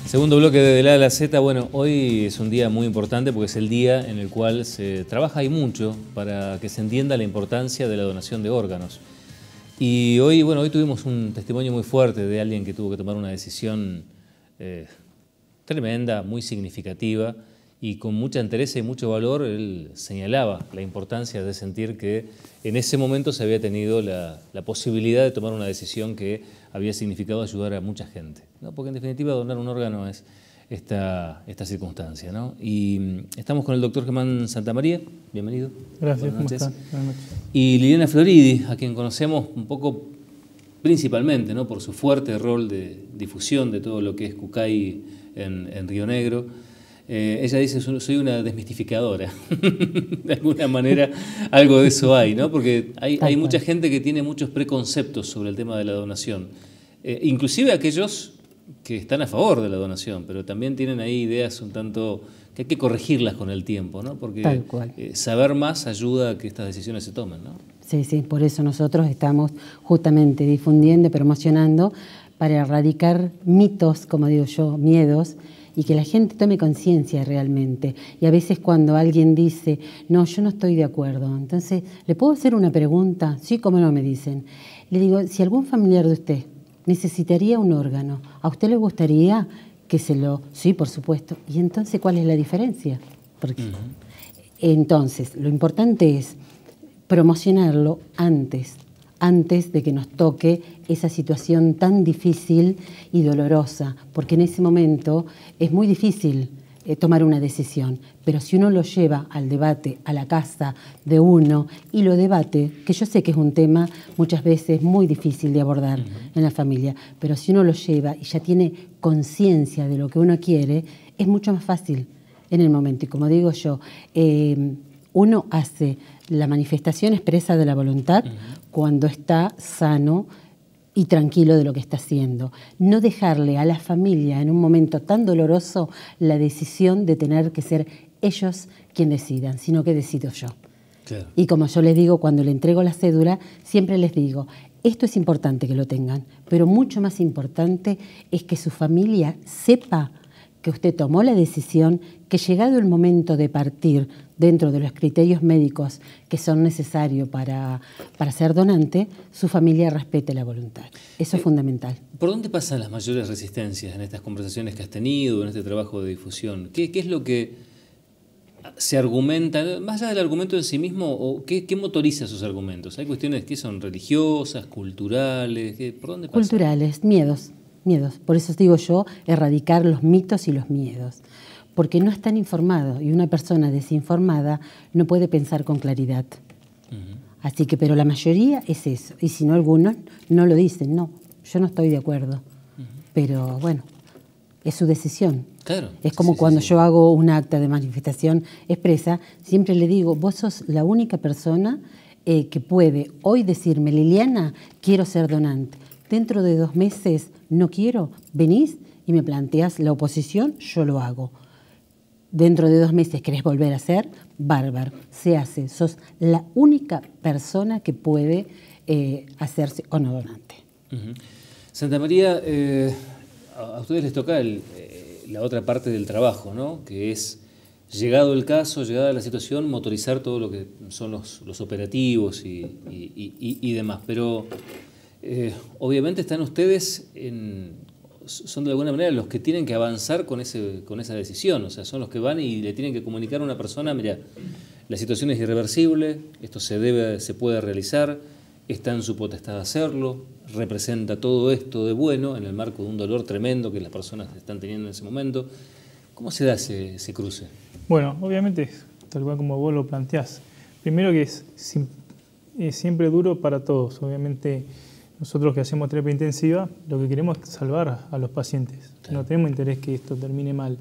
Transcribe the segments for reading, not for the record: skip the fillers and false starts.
Segundo bloque de la A a la Z. Bueno, hoy es un día muy importante porque es el día en el cual se trabaja y mucho para que se entienda la importancia de la donación de órganos. Y hoy, bueno, hoy tuvimos un testimonio muy fuerte de alguien que tuvo que tomar una decisión tremenda, muy significativa, y con mucha entereza y mucho valor él señalaba la importancia de sentir que en ese momento se había tenido la posibilidad de tomar una decisión que había significado ayudar a mucha gente, ¿no? Porque en definitiva donar un órgano es esta circunstancia, ¿no? Y estamos con el doctor Germán Santamaría, bienvenido. Gracias, buenas noches. ¿Cómo están? Buenas noches. Y Liliana Floridi, a quien conocemos un poco principalmente, ¿no?, por su fuerte rol de difusión de todo lo que es Kukai en Río Negro. Ella dice, soy una desmistificadora. De alguna manera algo de eso hay, ¿no? Porque hay mucha gente que tiene muchos preconceptos sobre el tema de la donación. Inclusive aquellos que están a favor de la donación, pero también tienen ahí ideas un tanto que hay que corregirlas con el tiempo, ¿no? Porque saber más ayuda a que estas decisiones se tomen, ¿no? Sí, sí, por eso nosotros estamos justamente difundiendo y promocionando para erradicar mitos, como digo yo, miedos, y que la gente tome conciencia realmente. Y a veces cuando alguien dice, no, yo no estoy de acuerdo, entonces, ¿le puedo hacer una pregunta? Sí, cómo no, me dicen. Le digo, si algún familiar de usted necesitaría un órgano, ¿a usted le gustaría que se lo...? Sí, por supuesto. ¿Y entonces cuál es la diferencia? Porque, entonces, lo importante es promocionarlo antes de que nos toque esa situación tan difícil y dolorosa, porque en ese momento es muy difícil tomar una decisión, pero si uno lo lleva al debate, a la casa de uno, y lo debate, que yo sé que es un tema muchas veces muy difícil de abordar en la familia, pero si uno lo lleva y ya tiene conciencia de lo que uno quiere, es mucho más fácil en el momento. Y como digo yo, uno hace la manifestación expresa de la voluntad cuando está sano y tranquilo de lo que está haciendo. No dejarle a la familia en un momento tan doloroso la decisión de tener que ser ellos quienes decidan, sino que decido yo. Claro. Y como yo les digo, cuando le entrego la cédula, siempre les digo, esto es importante que lo tengan, pero mucho más importante es que su familia sepa que usted tomó la decisión, que llegado el momento de partir dentro de los criterios médicos que son necesarios para ser donante, su familia respete la voluntad. Eso es fundamental. ¿Por dónde pasan las mayores resistencias en estas conversaciones que has tenido, en este trabajo de difusión? ¿Qué es lo que se argumenta, más allá del argumento en sí mismo, o qué motoriza esos argumentos? ¿Hay cuestiones que son religiosas, culturales? ¿Por dónde pasan? Culturales, miedos. Por eso digo yo, erradicar los mitos y los miedos. Porque no están informados y una persona desinformada no puede pensar con claridad. Así que, pero la mayoría es eso. Y si no, algunos no lo dicen. No, yo no estoy de acuerdo. Pero bueno, es su decisión. Claro. Es como cuando yo hago un acta de manifestación expresa, siempre le digo, vos sos la única persona que puede hoy decirme, Liliana, quiero ser donante. Dentro de 2 meses no quiero, venís y me planteás la oposición, yo lo hago. Dentro de 2 meses querés volver a hacer, bárbaro, se hace. Sos la única persona que puede hacerse o no donante. Santamaría, a ustedes les toca la otra parte del trabajo, ¿no? Que es, llegado el caso, llegada la situación, motorizar todo lo que son los operativos y demás. Pero obviamente están ustedes son de alguna manera los que tienen que avanzar con esa decisión, o sea, son los que van y le tienen que comunicar a una persona, mira, la situación es irreversible, esto se puede realizar, está en su potestad hacerlo, representa todo esto de bueno en el marco de un dolor tremendo que las personas están teniendo en ese momento. ¿Cómo se da ese cruce? Bueno, obviamente, tal cual como vos lo planteás, primero que es siempre duro para todos, obviamente. Nosotros que hacemos terapia intensiva, lo que queremos es salvar a los pacientes. Claro. No tenemos interés que esto termine mal.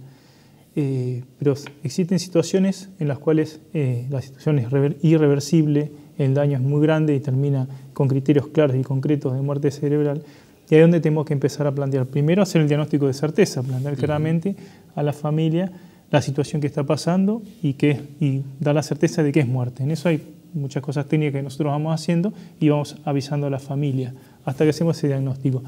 Pero existen situaciones en las cuales la situación es irreversible, el daño es muy grande y termina con criterios claros y concretos de muerte cerebral. Y ahí es donde tenemos que empezar a plantear. Primero, hacer el diagnóstico de certeza, plantear claramente a la familia la situación que está pasando y dar la certeza de que es muerte. En eso hay muchas cosas técnicas que nosotros vamos haciendo y vamos avisando a la familia hasta que hacemos ese diagnóstico.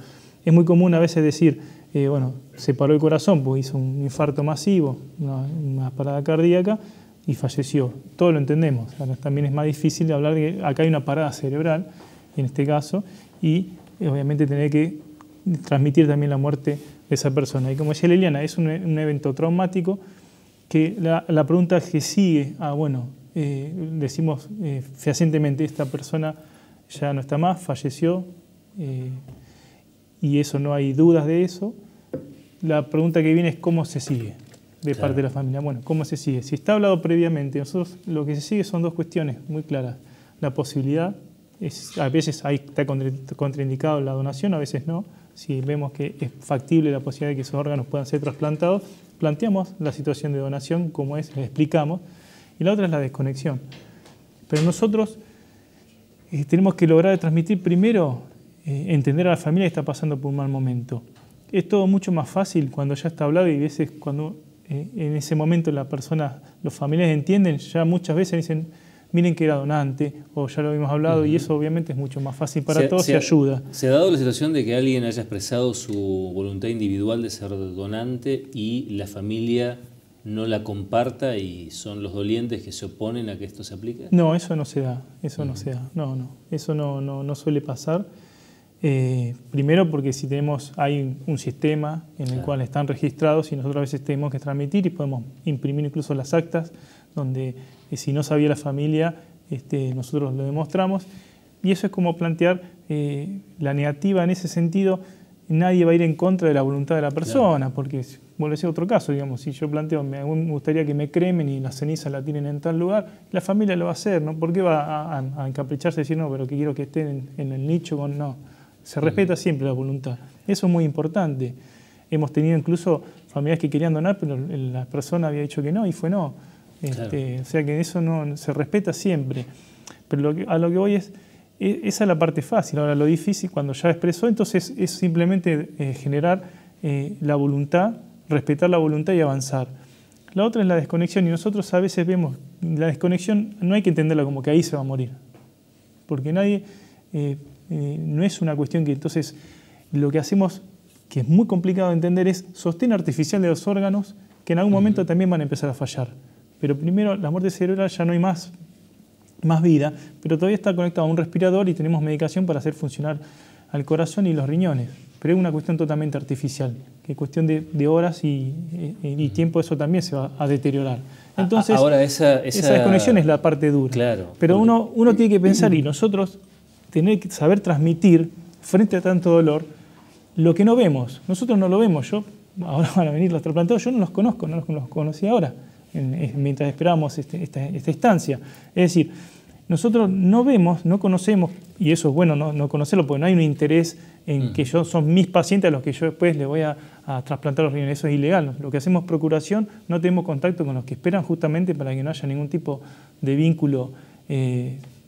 Es muy común a veces decir, bueno, se paró el corazón porque hizo un infarto masivo, una parada cardíaca y falleció. Todo lo entendemos. Ahora también es más difícil de hablar de que acá hay una parada cerebral, en este caso, y obviamente tener que transmitir también la muerte de esa persona. Y como decía Liliana, es un evento traumático que la pregunta que sigue, decimos fehacientemente, esta persona ya no está más, falleció, y eso no hay dudas de eso. La pregunta que viene es cómo se sigue de parte de la familia. Bueno, ¿cómo se sigue? Si está hablado previamente, nosotros lo que se sigue son dos cuestiones muy claras. La posibilidad, a veces ahí está contraindicado la donación, a veces no. Si vemos que es factible la posibilidad de que esos órganos puedan ser trasplantados, planteamos la situación de donación como es, le explicamos. Y la otra es la desconexión. Pero nosotros tenemos que lograr transmitir primero, entender a la familia que está pasando por un mal momento. Es todo mucho más fácil cuando ya está hablado y a veces cuando en ese momento la persona, los familiares entienden, ya muchas veces dicen, miren que era donante, o ya lo habíamos hablado, y eso obviamente es mucho más fácil para todos y ayuda. ¿Se ha dado la situación de que alguien haya expresado su voluntad individual de ser donante y la familia no la comparta y son los dolientes que se oponen a que esto se aplique? No, eso no se da, eso no se da, eso no suele pasar. Primero porque si hay un sistema en el cual están registrados y nosotros a veces tenemos que transmitir y podemos imprimir incluso las actas donde si no sabía la familia nosotros lo demostramos, y eso es como plantear la negativa en ese sentido. Nadie va a ir en contra de la voluntad de la persona, porque vuelve a ser otro caso, digamos, si yo planteo, me gustaría que me cremen y la ceniza la tienen en tal lugar, la familia lo va a hacer, ¿no? ¿Por qué va a encapricharse y decir, no, pero que quiero que estén en el nicho con no? Se respeta siempre la voluntad. Eso es muy importante. Hemos tenido incluso familiares que querían donar, pero la persona había dicho que no y fue no. O sea que eso no se respeta siempre. Pero a lo que voy esa es la parte fácil. Ahora lo difícil, cuando ya expresó, entonces es simplemente generar la voluntad, respetar la voluntad y avanzar. La otra es la desconexión, y nosotros a veces vemos la desconexión, no hay que entenderla como que ahí se va a morir. Porque nadie... no es una cuestión que entonces lo que hacemos, que es muy complicado de entender, es sostén artificial de los órganos que en algún momento también van a empezar a fallar. Pero primero, la muerte cerebral ya no hay más vida, pero todavía está conectado a un respirador y tenemos medicación para hacer funcionar al corazón y los riñones. Pero es una cuestión totalmente artificial, que es cuestión de horas y tiempo, eso también se va a deteriorar. Entonces, ahora esa desconexión es la parte dura. Claro, pero uno tiene que pensar, y nosotros tener que saber transmitir frente a tanto dolor lo que no vemos. Nosotros no lo vemos. Ahora van a venir los trasplantados, yo no los conozco, no los conocí ahora, mientras esperábamos esta instancia. Es decir, nosotros no vemos, no conocemos, y eso es bueno no conocerlo, porque no hay un interés en que son mis pacientes a los que yo después les voy a trasplantar los riñones. Eso es ilegal. Lo que hacemos es procuración, no tenemos contacto con los que esperan justamente para que no haya ningún tipo de vínculo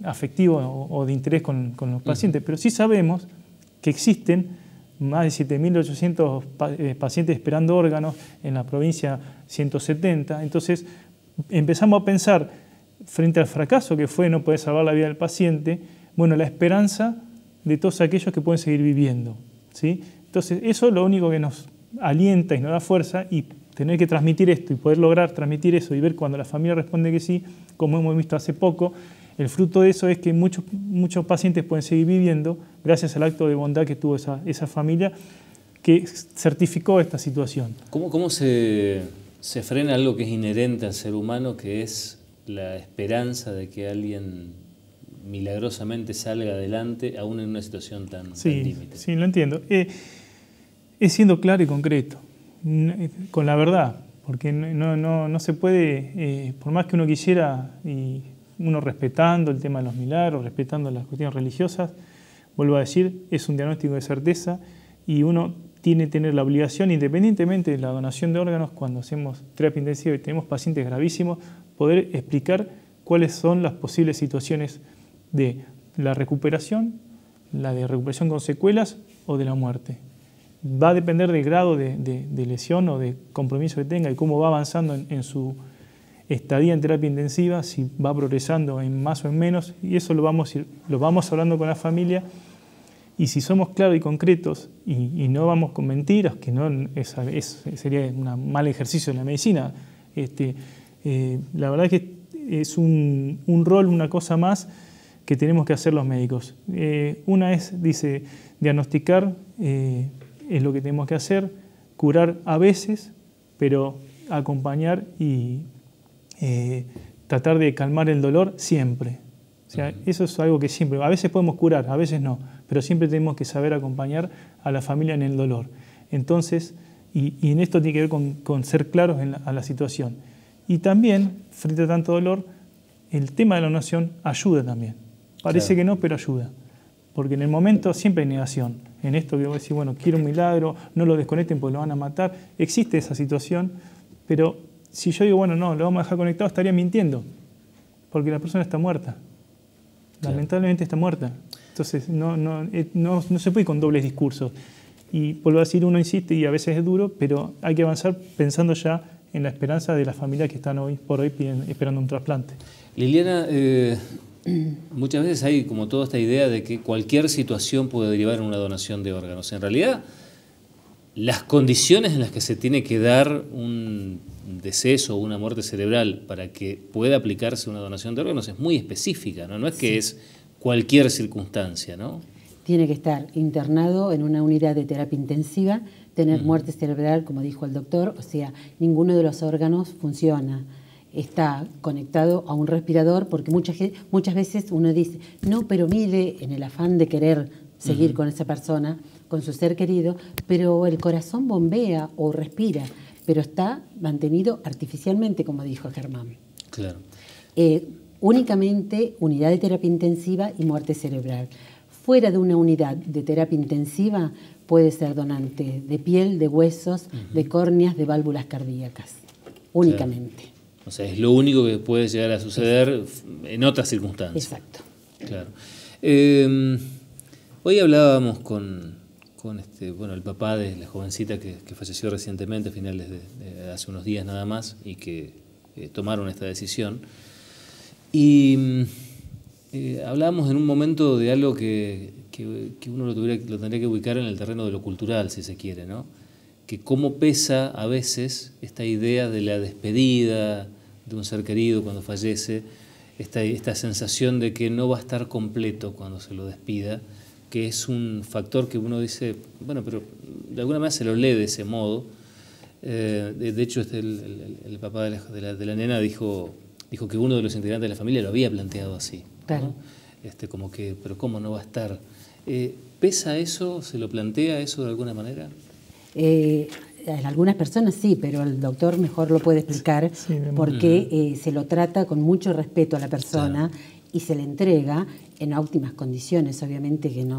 afectivo o de interés con los pacientes, pero sí sabemos que existen más de 7.800 pacientes esperando órganos, en la provincia 170, entonces empezamos a pensar, frente al fracaso que fue no poder salvar la vida del paciente, bueno, la esperanza de todos aquellos que pueden seguir viviendo, ¿sí? Entonces eso es lo único que nos alienta y nos da fuerza, y tener que transmitir esto y poder lograr transmitir eso y ver cuando la familia responde que sí, como hemos visto hace poco, el fruto de eso es que muchos pacientes pueden seguir viviendo gracias al acto de bondad que tuvo esa familia que certificó esta situación. ¿Cómo se frena algo que es inherente al ser humano, que es la esperanza de que alguien milagrosamente salga adelante, aún en una situación tan límite? Sí, lo entiendo. Es siendo claro y concreto, con la verdad, porque no se puede, por más que uno quisiera, y uno respetando el tema de los milagros, respetando las cuestiones religiosas, vuelvo a decir, es un diagnóstico de certeza y uno tiene que tener la obligación, independientemente de la donación de órganos, cuando hacemos terapia intensiva y tenemos pacientes gravísimos, poder explicar cuáles son las posibles situaciones de la recuperación, la de recuperación con secuelas o de la muerte. Va a depender del grado de lesión o de compromiso que tenga y cómo va avanzando en su estadía en terapia intensiva, si va progresando en más o en menos, y eso lo vamos hablando con la familia, Y si somos claros y concretos y no vamos con mentiras, que no sería un mal ejercicio en la medicina, la verdad es que es un rol, una cosa más que tenemos que hacer los médicos. Una es, dice, diagnosticar es lo que tenemos que hacer, curar a veces, pero acompañar y tratar de calmar el dolor siempre. O sea, eso es algo que siempre, a veces podemos curar, a veces no, pero siempre tenemos que saber acompañar a la familia en el dolor. Entonces, y en esto tiene que ver con ser claros a la situación. Y también, frente a tanto dolor, el tema de la donación ayuda también. Parece que no, pero ayuda. Porque en el momento siempre hay negación. En esto que vos decís, bueno, quiero un milagro, no lo desconecten porque lo van a matar. Existe esa situación, pero si yo digo, bueno, no, lo vamos a dejar conectado, estaría mintiendo. Porque la persona está muerta. Lamentablemente está muerta. Entonces no se puede ir con dobles discursos. Y vuelvo a decir, uno insiste y a veces es duro, pero hay que avanzar pensando ya en la esperanza de las familias que están hoy por hoy esperando un trasplante. Liliana, muchas veces hay como toda esta idea de que cualquier situación puede derivar en una donación de órganos. En realidad, las condiciones en las que se tiene que dar un deceso o una muerte cerebral para que pueda aplicarse una donación de órganos es muy específica, ¿no? No es que es cualquier circunstancia, ¿no? Tiene que estar internado en una unidad de terapia intensiva, tener muerte cerebral, como dijo el doctor, o sea, ninguno de los órganos funciona. Está conectado a un respirador, porque muchas veces uno dice, no, pero mire, en el afán de querer seguir con esa persona, con su ser querido, pero el corazón bombea o respira, pero está mantenido artificialmente, como dijo Germán. Claro. Únicamente unidad de terapia intensiva y muerte cerebral. Fuera de una unidad de terapia intensiva puede ser donante de piel, de huesos, de córneas, de válvulas cardíacas, únicamente. Claro. O sea, es lo único que puede llegar a suceder en otras circunstancias. Exacto. Claro. Hoy hablábamos con el papá de la jovencita que falleció recientemente, a finales de hace unos días nada más, y que tomaron esta decisión. Y hablábamos en un momento de algo que uno lo tendría que ubicar en el terreno de lo cultural, si se quiere, ¿no? Que cómo pesa a veces esta idea de la despedida de un ser querido cuando fallece, esta sensación de que no va a estar completo cuando se lo despida, que es un factor que uno dice, bueno, pero de alguna manera se lo lee de ese modo. De hecho, el papá de la nena dijo que uno de los integrantes de la familia lo había planteado así. Claro. ¿No? Como que, pero ¿cómo no va a estar? ¿Pesa eso? ¿Se lo plantea eso de alguna manera? En algunas personas sí, pero el doctor mejor lo puede explicar porque se lo trata con mucho respeto a la persona y se le entrega en óptimas condiciones, obviamente que no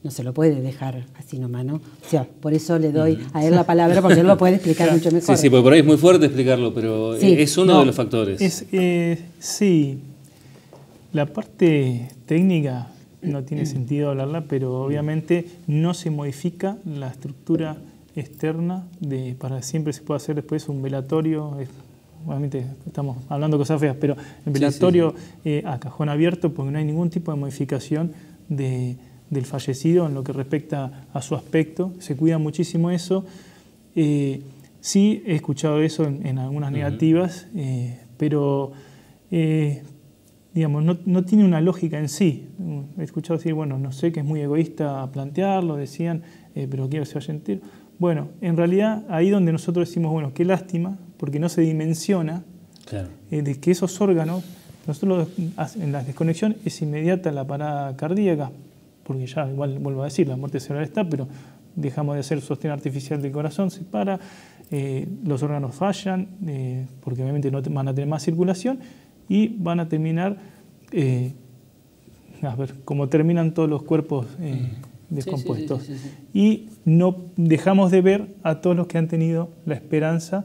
se lo puede dejar así nomás, ¿no? O sea, por eso le doy a él la palabra porque él lo puede explicar mucho mejor. Sí, porque por ahí es muy fuerte explicarlo, pero es uno de los factores. Sí, la parte técnica no tiene sentido hablarla, pero obviamente no se modifica la estructura externa para siempre se puede hacer después un velatorio. Obviamente estamos hablando de cosas feas, pero el velatorio a cajón abierto, porque no hay ningún tipo de modificación del fallecido en lo que respecta a su aspecto. Se cuida muchísimo eso. Sí he escuchado eso en algunas negativas, pero digamos, no tiene una lógica en sí. He escuchado decir, bueno, no sé, que es muy egoísta plantearlo, decían, pero quiero que se vaya entero. Bueno, en realidad ahí donde nosotros decimos, bueno, qué lástima, porque no se dimensiona de que esos órganos, nosotros en la desconexión es inmediata la parada cardíaca, porque ya, igual vuelvo a decir, la muerte cerebral está, pero dejamos de hacer sostén artificial del corazón, se para, los órganos fallan, porque obviamente no van a tener más circulación y van a terminar, como terminan todos los cuerpos descompuestos. Sí. Y no dejamos de ver a todos los que han tenido la esperanza,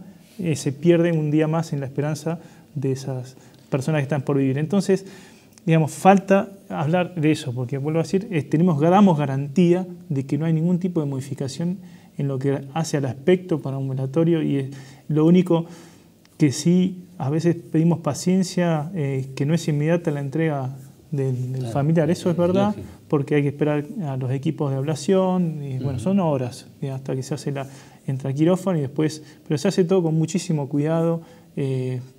se pierden un día más en la esperanza de esas personas que están por vivir. Entonces, digamos, falta hablar de eso, porque vuelvo a decir, damos garantía de que no hay ningún tipo de modificación en lo que hace al aspecto para un velatorio, y lo único que sí a veces pedimos paciencia, que no es inmediata la entrega del familiar, eso es verdad, porque hay que esperar a los equipos de ablación, y bueno, son horas hasta que se hace entra el quirófano y después, pero se hace todo con muchísimo cuidado,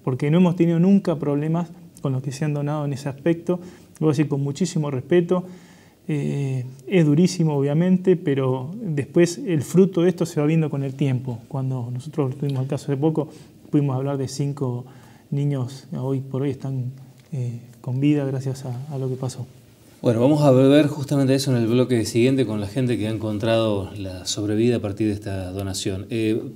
porque no hemos tenido nunca problemas con los que se han donado en ese aspecto, voy a decir con muchísimo respeto. Es durísimo obviamente, pero después el fruto de esto se va viendo con el tiempo. Cuando nosotros tuvimos el caso de poco, pudimos hablar de 5 niños, hoy por hoy están con vida gracias a lo que pasó. Bueno, vamos a ver justamente eso en el bloque siguiente con la gente que ha encontrado la sobrevida a partir de esta donación.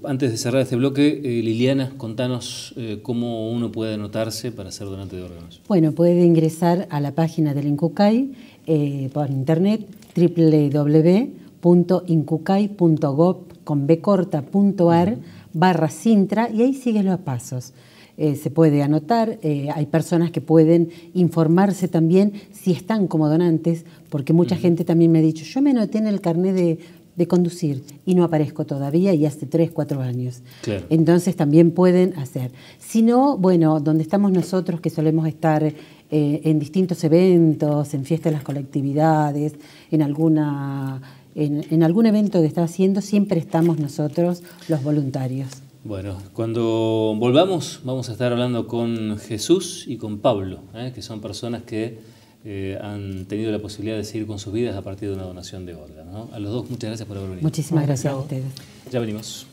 Antes de cerrar este bloque, Liliana, contanos cómo uno puede anotarse para ser donante de órganos. Bueno, puede ingresar a la página del INCUCAI por internet, www.incucai.gov.ar/Sintra, y ahí sigue los pasos. Se puede anotar, hay personas que pueden informarse también si están como donantes, porque mucha gente también me ha dicho, yo me anoté en el carnet de conducir y no aparezco todavía y hace 3, 4 años. Claro. Entonces también pueden hacer. Si no, bueno, donde estamos nosotros, que solemos estar en distintos eventos, en fiestas de las colectividades, en algún evento que está haciendo, siempre estamos nosotros, los voluntarios. Bueno, cuando volvamos vamos a estar hablando con Jesús y con Pablo, que son personas que han tenido la posibilidad de seguir con sus vidas a partir de una donación de órganos, ¿no? A los dos, muchas gracias por haber venido. Muchísimas gracias a ustedes. Ya venimos.